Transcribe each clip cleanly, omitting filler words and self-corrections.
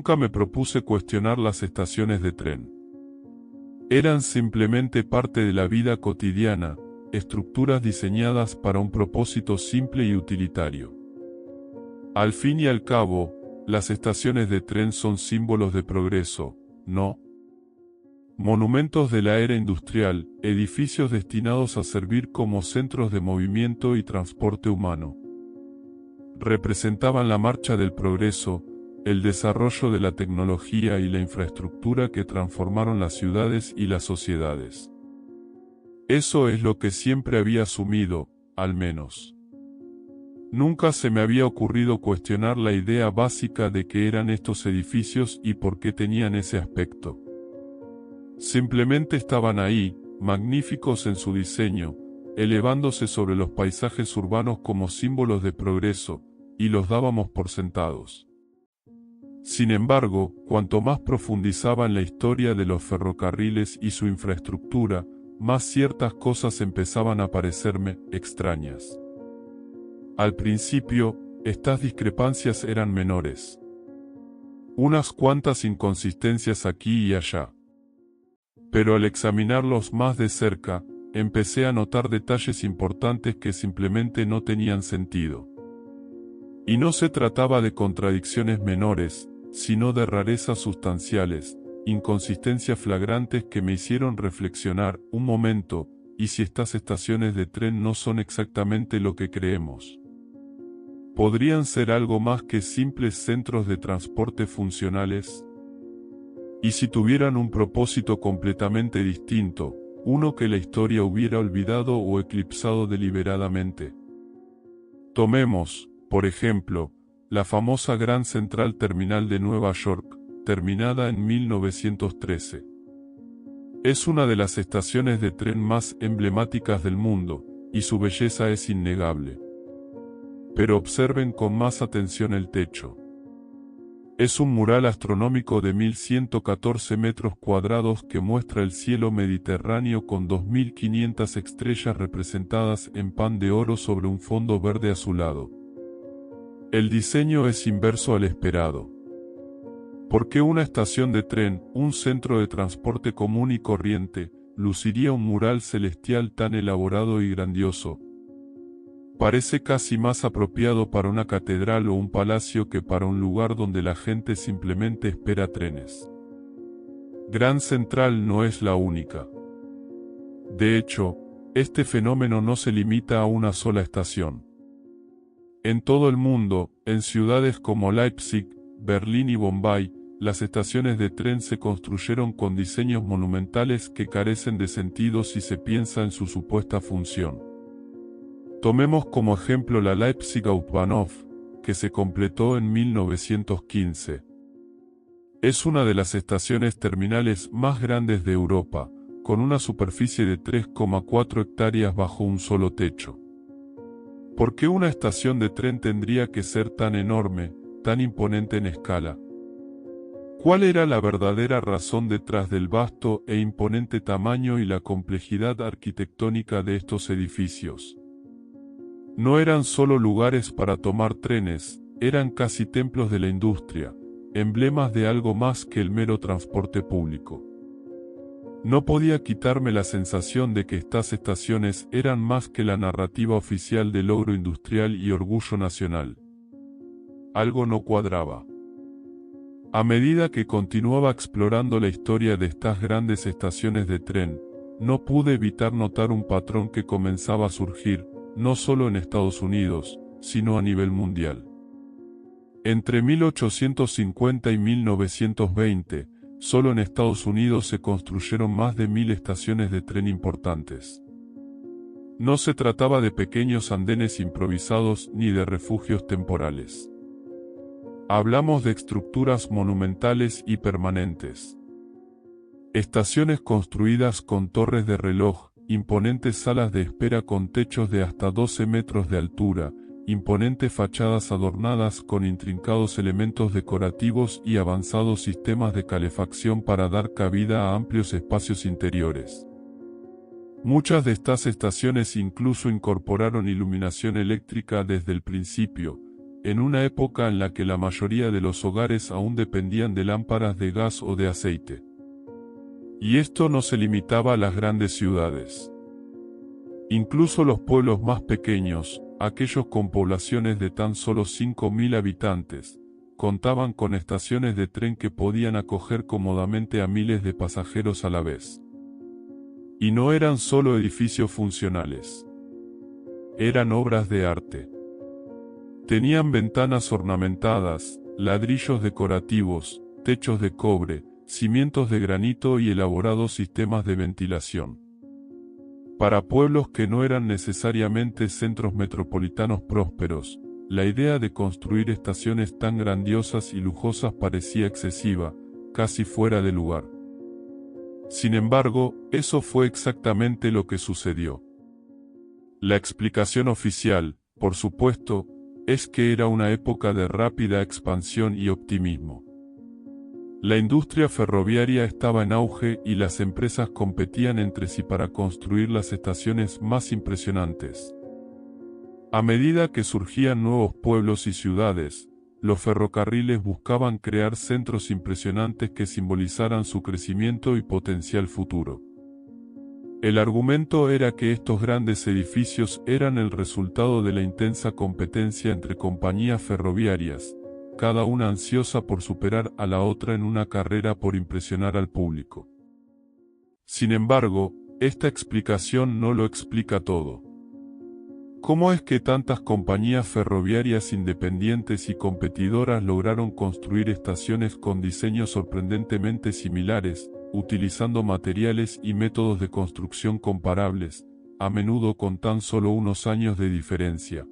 Nunca me propuse cuestionar las estaciones de tren. Eran simplemente parte de la vida cotidiana, estructuras diseñadas para un propósito simple y utilitario. Al fin y al cabo, las estaciones de tren son símbolos de progreso, ¿no? Monumentos de la era industrial, edificios destinados a servir como centros de movimiento y transporte humano. Representaban la marcha del progreso, el desarrollo de la tecnología y la infraestructura que transformaron las ciudades y las sociedades. Eso es lo que siempre había asumido, al menos. Nunca se me había ocurrido cuestionar la idea básica de qué eran estos edificios y por qué tenían ese aspecto. Simplemente estaban ahí, magníficos en su diseño, elevándose sobre los paisajes urbanos como símbolos de progreso, y los dábamos por sentados. Sin embargo, cuanto más profundizaba en la historia de los ferrocarriles y su infraestructura, más ciertas cosas empezaban a parecerme extrañas. Al principio, estas discrepancias eran menores. Unas cuantas inconsistencias aquí y allá. Pero al examinarlos más de cerca, empecé a notar detalles importantes que simplemente no tenían sentido. Y no se trataba de contradicciones menores, sino de rarezas sustanciales, inconsistencias flagrantes que me hicieron reflexionar un momento, ¿y si estas estaciones de tren no son exactamente lo que creemos? ¿Podrían ser algo más que simples centros de transporte funcionales? ¿Y si tuvieran un propósito completamente distinto, uno que la historia hubiera olvidado o eclipsado deliberadamente? Tomemos, por ejemplo, la famosa Gran Central Terminal de Nueva York, terminada en 1913. Es una de las estaciones de tren más emblemáticas del mundo, y su belleza es innegable. Pero observen con más atención el techo. Es un mural astronómico de 1114 metros cuadrados que muestra el cielo mediterráneo con 2500 estrellas representadas en pan de oro sobre un fondo verde azulado. El diseño es inverso al esperado. ¿Por qué una estación de tren, un centro de transporte común y corriente, luciría un mural celestial tan elaborado y grandioso? Parece casi más apropiado para una catedral o un palacio que para un lugar donde la gente simplemente espera trenes. Gran Central no es la única. De hecho, este fenómeno no se limita a una sola estación. En todo el mundo, en ciudades como Leipzig, Berlín y Bombay, las estaciones de tren se construyeron con diseños monumentales que carecen de sentido si se piensa en su supuesta función. Tomemos como ejemplo la Leipzig Hauptbahnhof, que se completó en 1915. Es una de las estaciones terminales más grandes de Europa, con una superficie de 3,4 hectáreas bajo un solo techo. ¿Por qué una estación de tren tendría que ser tan enorme, tan imponente en escala? ¿Cuál era la verdadera razón detrás del vasto e imponente tamaño y la complejidad arquitectónica de estos edificios? No eran solo lugares para tomar trenes, eran casi templos de la industria, emblemas de algo más que el mero transporte público. No podía quitarme la sensación de que estas estaciones eran más que la narrativa oficial de logro industrial y orgullo nacional. Algo no cuadraba. A medida que continuaba explorando la historia de estas grandes estaciones de tren, no pude evitar notar un patrón que comenzaba a surgir, no solo en Estados Unidos, sino a nivel mundial. Entre 1850 y 1920, solo en Estados Unidos se construyeron más de 1000 estaciones de tren importantes. No se trataba de pequeños andenes improvisados ni de refugios temporales. Hablamos de estructuras monumentales y permanentes. Estaciones construidas con torres de reloj, imponentes salas de espera con techos de hasta 12 metros de altura, imponentes fachadas adornadas con intrincados elementos decorativos y avanzados sistemas de calefacción para dar cabida a amplios espacios interiores. Muchas de estas estaciones incluso incorporaron iluminación eléctrica desde el principio, en una época en la que la mayoría de los hogares aún dependían de lámparas de gas o de aceite. Y esto no se limitaba a las grandes ciudades. Incluso los pueblos más pequeños, aquellos con poblaciones de tan solo 5.000 habitantes, contaban con estaciones de tren que podían acoger cómodamente a miles de pasajeros a la vez. Y no eran solo edificios funcionales. Eran obras de arte. Tenían ventanas ornamentadas, ladrillos decorativos, techos de cobre, cimientos de granito y elaborados sistemas de ventilación. Para pueblos que no eran necesariamente centros metropolitanos prósperos, la idea de construir estaciones tan grandiosas y lujosas parecía excesiva, casi fuera de lugar. Sin embargo, eso fue exactamente lo que sucedió. La explicación oficial, por supuesto, es que era una época de rápida expansión y optimismo. La industria ferroviaria estaba en auge y las empresas competían entre sí para construir las estaciones más impresionantes. A medida que surgían nuevos pueblos y ciudades, los ferrocarriles buscaban crear centros impresionantes que simbolizaran su crecimiento y potencial futuro. El argumento era que estos grandes edificios eran el resultado de la intensa competencia entre compañías ferroviarias, cada una ansiosa por superar a la otra en una carrera por impresionar al público. Sin embargo, esta explicación no lo explica todo. ¿Cómo es que tantas compañías ferroviarias independientes y competidoras lograron construir estaciones con diseños sorprendentemente similares, utilizando materiales y métodos de construcción comparables, a menudo con tan solo unos años de diferencia?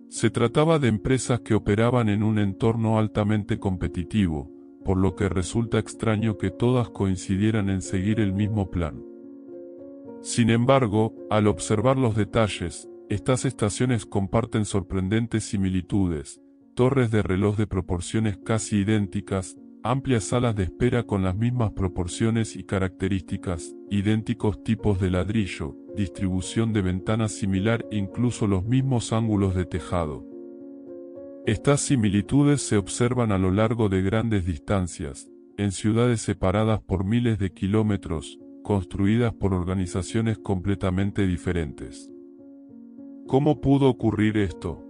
Se trataba de empresas que operaban en un entorno altamente competitivo, por lo que resulta extraño que todas coincidieran en seguir el mismo plan. Sin embargo, al observar los detalles, estas estaciones comparten sorprendentes similitudes: torres de reloj de proporciones casi idénticas, amplias salas de espera con las mismas proporciones y características, idénticos tipos de ladrillo, distribución de ventanas similar e incluso los mismos ángulos de tejado. Estas similitudes se observan a lo largo de grandes distancias, en ciudades separadas por miles de kilómetros, construidas por organizaciones completamente diferentes. ¿Cómo pudo ocurrir esto?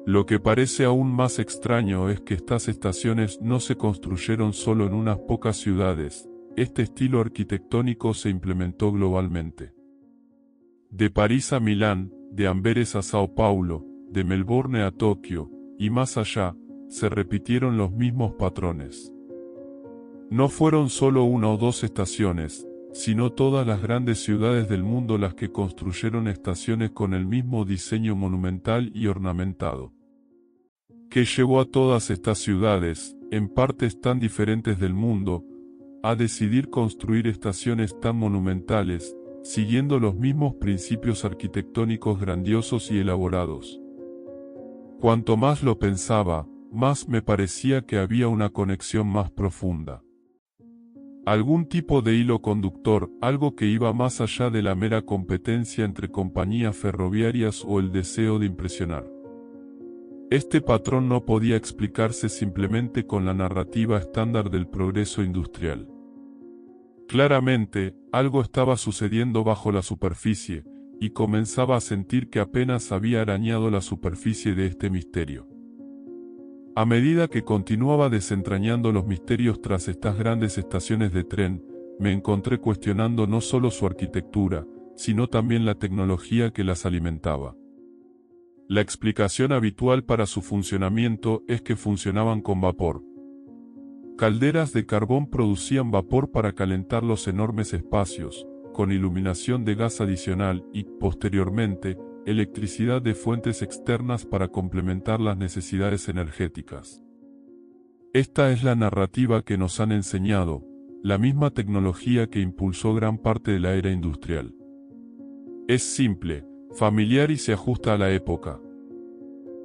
Lo que parece aún más extraño es que estas estaciones no se construyeron solo en unas pocas ciudades. Este estilo arquitectónico se implementó globalmente. De París a Milán, de Amberes a Sao Paulo, de Melbourne a Tokio, y más allá, se repitieron los mismos patrones. No fueron solo una o dos estaciones, sino todas las grandes ciudades del mundo las que construyeron estaciones con el mismo diseño monumental y ornamentado. ¿Qué llevó a todas estas ciudades, en partes tan diferentes del mundo, a decidir construir estaciones tan monumentales, siguiendo los mismos principios arquitectónicos grandiosos y elaborados? Cuanto más lo pensaba, más me parecía que había una conexión más profunda. Algún tipo de hilo conductor, algo que iba más allá de la mera competencia entre compañías ferroviarias o el deseo de impresionar. Este patrón no podía explicarse simplemente con la narrativa estándar del progreso industrial. Claramente, algo estaba sucediendo bajo la superficie, y comenzaba a sentir que apenas había arañado la superficie de este misterio. A medida que continuaba desentrañando los misterios tras estas grandes estaciones de tren, me encontré cuestionando no solo su arquitectura, sino también la tecnología que las alimentaba. La explicación habitual para su funcionamiento es que funcionaban con vapor. Calderas de carbón producían vapor para calentar los enormes espacios, con iluminación de gas adicional y, posteriormente, electricidad de fuentes externas para complementar las necesidades energéticas. Esta es la narrativa que nos han enseñado, la misma tecnología que impulsó gran parte de la era industrial. Es simple, familiar y se ajusta a la época.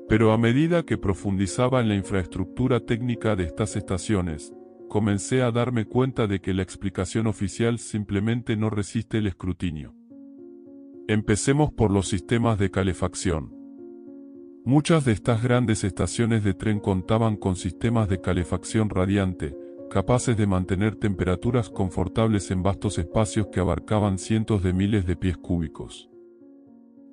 Pero a medida que profundizaba en la infraestructura técnica de estas estaciones, comencé a darme cuenta de que la explicación oficial simplemente no resiste el escrutinio. Empecemos por los sistemas de calefacción. Muchas de estas grandes estaciones de tren contaban con sistemas de calefacción radiante, capaces de mantener temperaturas confortables en vastos espacios que abarcaban cientos de miles de pies cúbicos.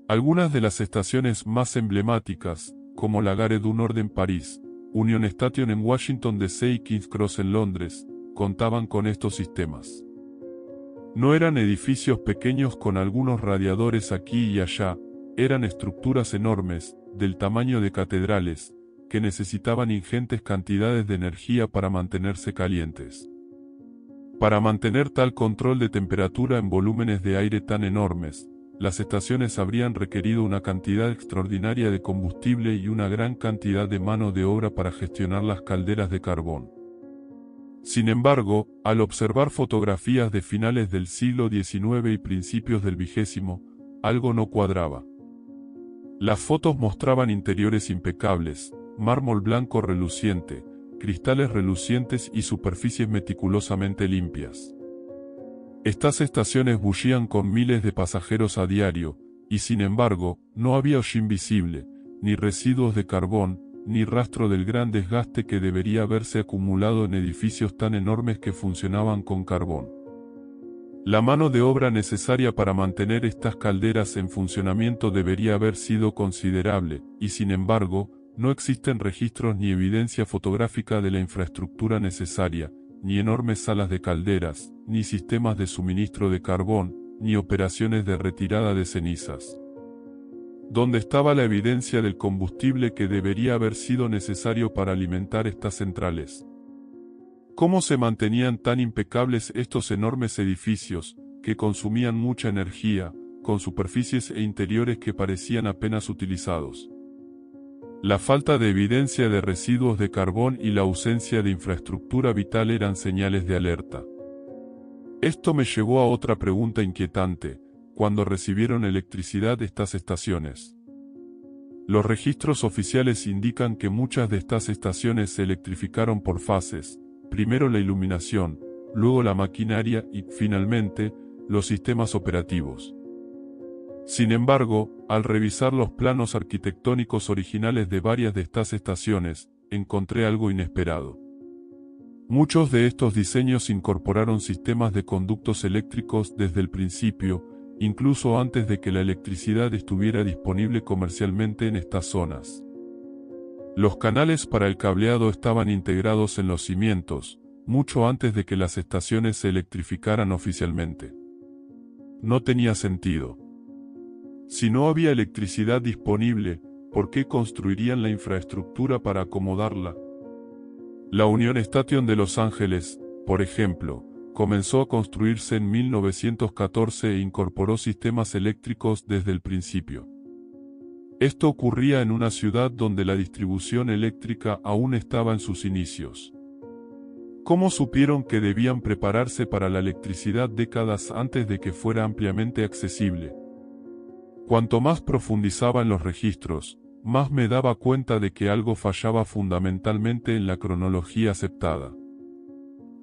Algunas de las estaciones más emblemáticas, como la Gare du Nord en París, Union Station en Washington DC y King's Cross en Londres, contaban con estos sistemas. No eran edificios pequeños con algunos radiadores aquí y allá, eran estructuras enormes, del tamaño de catedrales, que necesitaban ingentes cantidades de energía para mantenerse calientes. Para mantener tal control de temperatura en volúmenes de aire tan enormes, las estaciones habrían requerido una cantidad extraordinaria de combustible y una gran cantidad de mano de obra para gestionar las calderas de carbón. Sin embargo, al observar fotografías de finales del siglo XIX y principios del XX, algo no cuadraba. Las fotos mostraban interiores impecables, mármol blanco reluciente, cristales relucientes y superficies meticulosamente limpias. Estas estaciones bullían con miles de pasajeros a diario, y sin embargo, no había hollín visible, ni residuos de carbón, ni rastro del gran desgaste que debería haberse acumulado en edificios tan enormes que funcionaban con carbón. La mano de obra necesaria para mantener estas calderas en funcionamiento debería haber sido considerable, y sin embargo, no existen registros ni evidencia fotográfica de la infraestructura necesaria, ni enormes salas de calderas, ni sistemas de suministro de carbón, ni operaciones de retirada de cenizas. ¿Dónde estaba la evidencia del combustible que debería haber sido necesario para alimentar estas centrales? ¿Cómo se mantenían tan impecables estos enormes edificios, que consumían mucha energía, con superficies e interiores que parecían apenas utilizados? La falta de evidencia de residuos de carbón y la ausencia de infraestructura vital eran señales de alerta. Esto me llevó a otra pregunta inquietante: ¿cuándo recibieron electricidad estas estaciones? Los registros oficiales indican que muchas de estas estaciones se electrificaron por fases, primero la iluminación, luego la maquinaria y, finalmente, los sistemas operativos. Sin embargo, al revisar los planos arquitectónicos originales de varias de estas estaciones, encontré algo inesperado. Muchos de estos diseños incorporaron sistemas de conductos eléctricos desde el principio, incluso antes de que la electricidad estuviera disponible comercialmente en estas zonas. Los canales para el cableado estaban integrados en los cimientos, mucho antes de que las estaciones se electrificaran oficialmente. No tenía sentido. Si no había electricidad disponible, ¿por qué construirían la infraestructura para acomodarla? La Union Station de Los Ángeles, por ejemplo, comenzó a construirse en 1914 e incorporó sistemas eléctricos desde el principio. Esto ocurría en una ciudad donde la distribución eléctrica aún estaba en sus inicios. ¿Cómo supieron que debían prepararse para la electricidad décadas antes de que fuera ampliamente accesible? Cuanto más profundizaba en los registros, más me daba cuenta de que algo fallaba fundamentalmente en la cronología aceptada.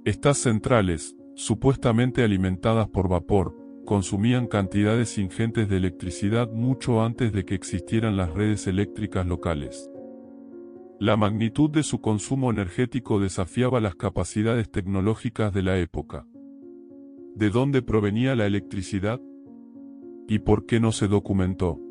Estas centrales, supuestamente alimentadas por vapor, consumían cantidades ingentes de electricidad mucho antes de que existieran las redes eléctricas locales. La magnitud de su consumo energético desafiaba las capacidades tecnológicas de la época. ¿De dónde provenía la electricidad? ¿Y por qué no se documentó?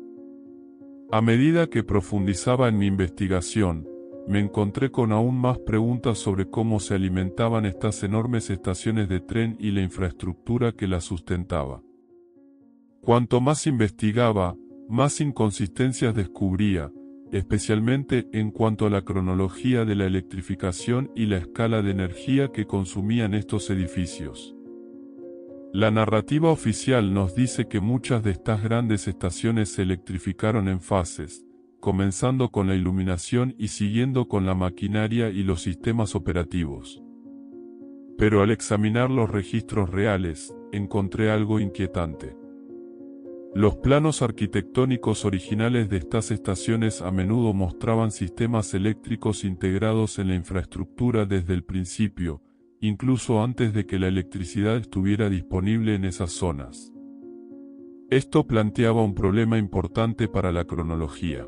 A medida que profundizaba en mi investigación, me encontré con aún más preguntas sobre cómo se alimentaban estas enormes estaciones de tren y la infraestructura que las sustentaba. Cuanto más investigaba, más inconsistencias descubría, especialmente en cuanto a la cronología de la electrificación y la escala de energía que consumían estos edificios. La narrativa oficial nos dice que muchas de estas grandes estaciones se electrificaron en fases, comenzando con la iluminación y siguiendo con la maquinaria y los sistemas operativos. Pero al examinar los registros reales, encontré algo inquietante. Los planos arquitectónicos originales de estas estaciones a menudo mostraban sistemas eléctricos integrados en la infraestructura desde el principio, incluso antes de que la electricidad estuviera disponible en esas zonas. Esto planteaba un problema importante para la cronología.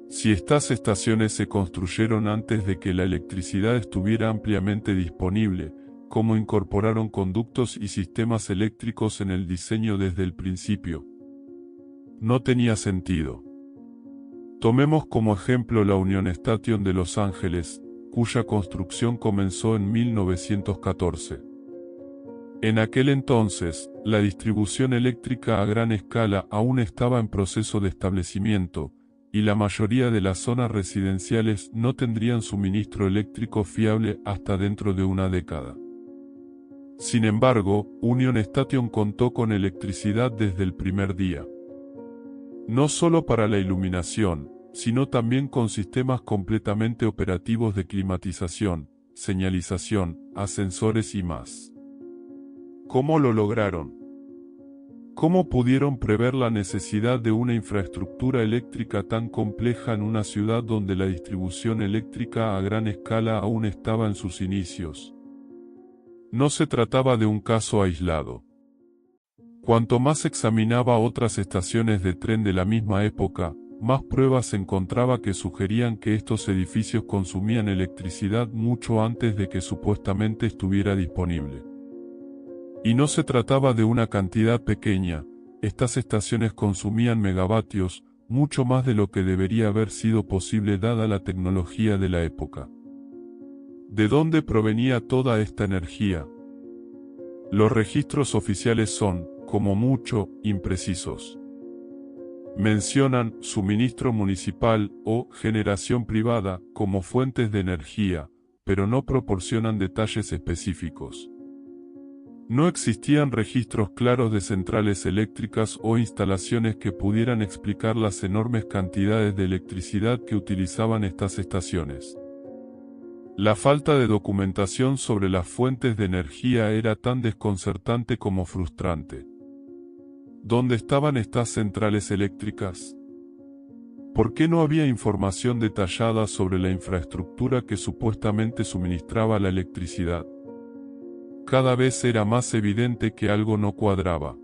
Si estas estaciones se construyeron antes de que la electricidad estuviera ampliamente disponible, ¿cómo incorporaron conductos y sistemas eléctricos en el diseño desde el principio? No tenía sentido. Tomemos como ejemplo la Union Station de Los Ángeles, cuya construcción comenzó en 1914. En aquel entonces, la distribución eléctrica a gran escala aún estaba en proceso de establecimiento, y la mayoría de las zonas residenciales no tendrían suministro eléctrico fiable hasta dentro de una década. Sin embargo, Union Station contó con electricidad desde el primer día. No solo para la iluminación, sino también con sistemas completamente operativos de climatización, señalización, ascensores y más. ¿Cómo lo lograron? ¿Cómo pudieron prever la necesidad de una infraestructura eléctrica tan compleja en una ciudad donde la distribución eléctrica a gran escala aún estaba en sus inicios? No se trataba de un caso aislado. Cuanto más examinaba otras estaciones de tren de la misma época, más pruebas encontraba que sugerían que estos edificios consumían electricidad mucho antes de que supuestamente estuviera disponible. Y no se trataba de una cantidad pequeña, estas estaciones consumían megavatios, mucho más de lo que debería haber sido posible dada la tecnología de la época. ¿De dónde provenía toda esta energía? Los registros oficiales son, como mucho, imprecisos. Mencionan suministro municipal o generación privada como fuentes de energía, pero no proporcionan detalles específicos. No existían registros claros de centrales eléctricas o instalaciones que pudieran explicar las enormes cantidades de electricidad que utilizaban estas estaciones. La falta de documentación sobre las fuentes de energía era tan desconcertante como frustrante. ¿Dónde estaban estas centrales eléctricas? ¿Por qué no había información detallada sobre la infraestructura que supuestamente suministraba la electricidad? Cada vez era más evidente que algo no cuadraba.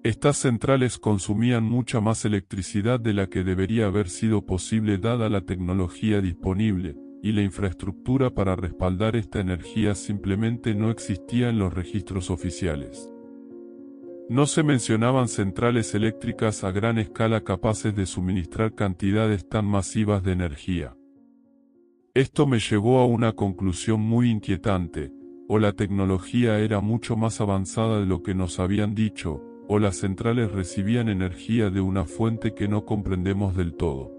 Estas centrales consumían mucha más electricidad de la que debería haber sido posible dada la tecnología disponible, y la infraestructura para respaldar esta energía simplemente no existía en los registros oficiales. No se mencionaban centrales eléctricas a gran escala capaces de suministrar cantidades tan masivas de energía. Esto me llevó a una conclusión muy inquietante: o la tecnología era mucho más avanzada de lo que nos habían dicho, o las centrales recibían energía de una fuente que no comprendemos del todo.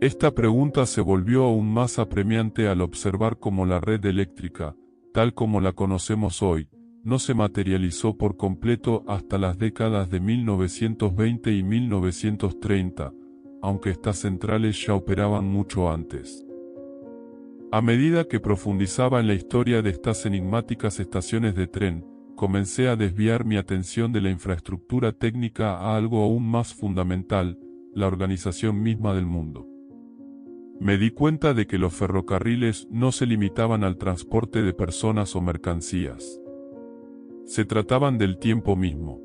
Esta pregunta se volvió aún más apremiante al observar cómo la red eléctrica, tal como la conocemos hoy, no se materializó por completo hasta las décadas de 1920 y 1930, aunque estas centrales ya operaban mucho antes. A medida que profundizaba en la historia de estas enigmáticas estaciones de tren, comencé a desviar mi atención de la infraestructura técnica a algo aún más fundamental: la organización misma del mundo. Me di cuenta de que los ferrocarriles no se limitaban al transporte de personas o mercancías. Se trataban del tiempo mismo.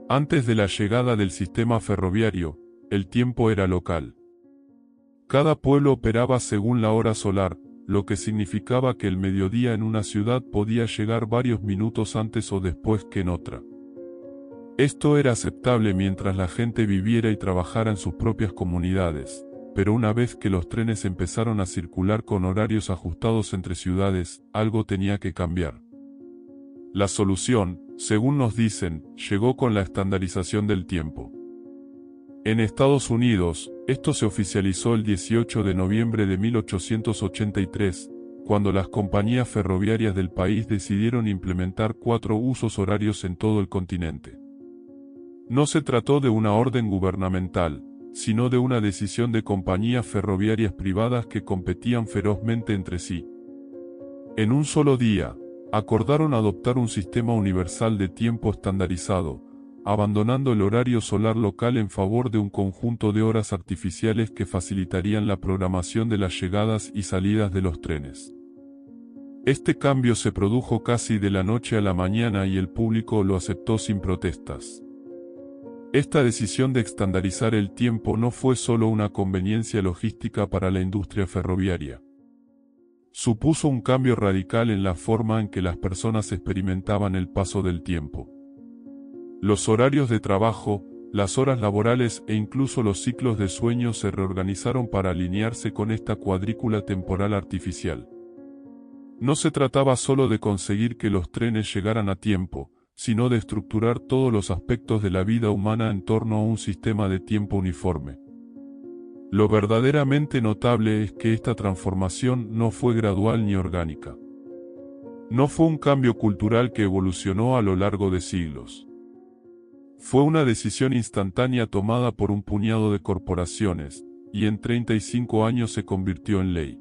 Antes de la llegada del sistema ferroviario, el tiempo era local. Cada pueblo operaba según la hora solar, lo que significaba que el mediodía en una ciudad podía llegar varios minutos antes o después que en otra. Esto era aceptable mientras la gente viviera y trabajara en sus propias comunidades, pero una vez que los trenes empezaron a circular con horarios ajustados entre ciudades, algo tenía que cambiar. La solución, según nos dicen, llegó con la estandarización del tiempo. En Estados Unidos, esto se oficializó el 18 de noviembre de 1883, cuando las compañías ferroviarias del país decidieron implementar 4 usos horarios en todo el continente. No se trató de una orden gubernamental, sino de una decisión de compañías ferroviarias privadas que competían ferozmente entre sí. En un solo día, acordaron adoptar un sistema universal de tiempo estandarizado, abandonando el horario solar local en favor de un conjunto de horas artificiales que facilitarían la programación de las llegadas y salidas de los trenes. Este cambio se produjo casi de la noche a la mañana y el público lo aceptó sin protestas. Esta decisión de estandarizar el tiempo no fue solo una conveniencia logística para la industria ferroviaria. Supuso un cambio radical en la forma en que las personas experimentaban el paso del tiempo. Los horarios de trabajo, las horas laborales e incluso los ciclos de sueño se reorganizaron para alinearse con esta cuadrícula temporal artificial. No se trataba solo de conseguir que los trenes llegaran a tiempo, sino de estructurar todos los aspectos de la vida humana en torno a un sistema de tiempo uniforme. Lo verdaderamente notable es que esta transformación no fue gradual ni orgánica. No fue un cambio cultural que evolucionó a lo largo de siglos. Fue una decisión instantánea tomada por un puñado de corporaciones, y en 35 años se convirtió en ley.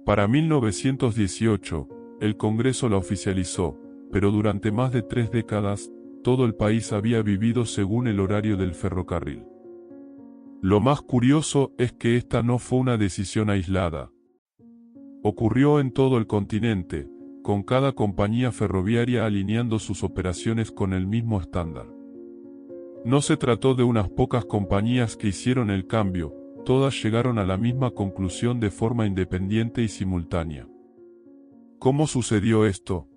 Para 1918, el Congreso la oficializó, pero durante más de 3 décadas, todo el país había vivido según el horario del ferrocarril. Lo más curioso es que esta no fue una decisión aislada. Ocurrió en todo el continente, con cada compañía ferroviaria alineando sus operaciones con el mismo estándar. No se trató de unas pocas compañías que hicieron el cambio, todas llegaron a la misma conclusión de forma independiente y simultánea. ¿Cómo sucedió esto?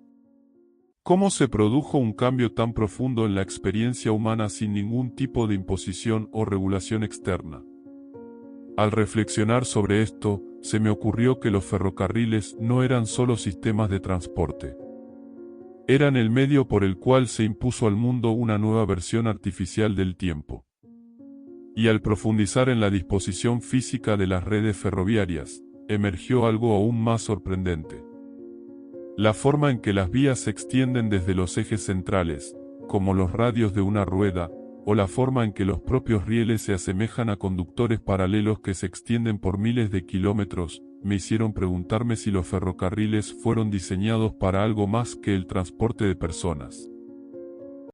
¿Cómo se produjo un cambio tan profundo en la experiencia humana sin ningún tipo de imposición o regulación externa? Al reflexionar sobre esto, se me ocurrió que los ferrocarriles no eran solo sistemas de transporte. Eran el medio por el cual se impuso al mundo una nueva versión artificial del tiempo. Y al profundizar en la disposición física de las redes ferroviarias, emergió algo aún más sorprendente. La forma en que las vías se extienden desde los ejes centrales, como los radios de una rueda, o la forma en que los propios rieles se asemejan a conductores paralelos que se extienden por miles de kilómetros, me hicieron preguntarme si los ferrocarriles fueron diseñados para algo más que el transporte de personas.